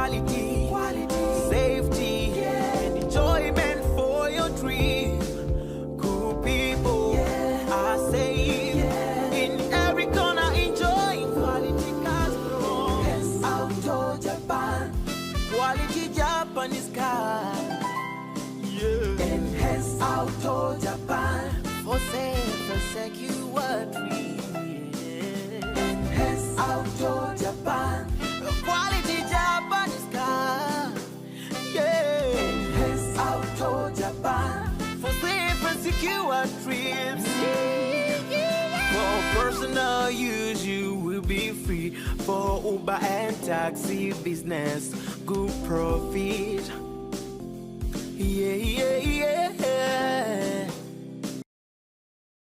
quality, safety, and enjoyment for your dream. Good people are safe in every corner, enjoying quality cars from Hess Auto Japan. Quality Japanese car, in Hess Auto Japan, for safe and secure dream. In Hess Auto Japan, quality Japanese car, in Hess Auto Japan, for safe and secure trips. For personal use, you will be free. For Uber and taxi business, good profit. Yeah, yeah, yeah.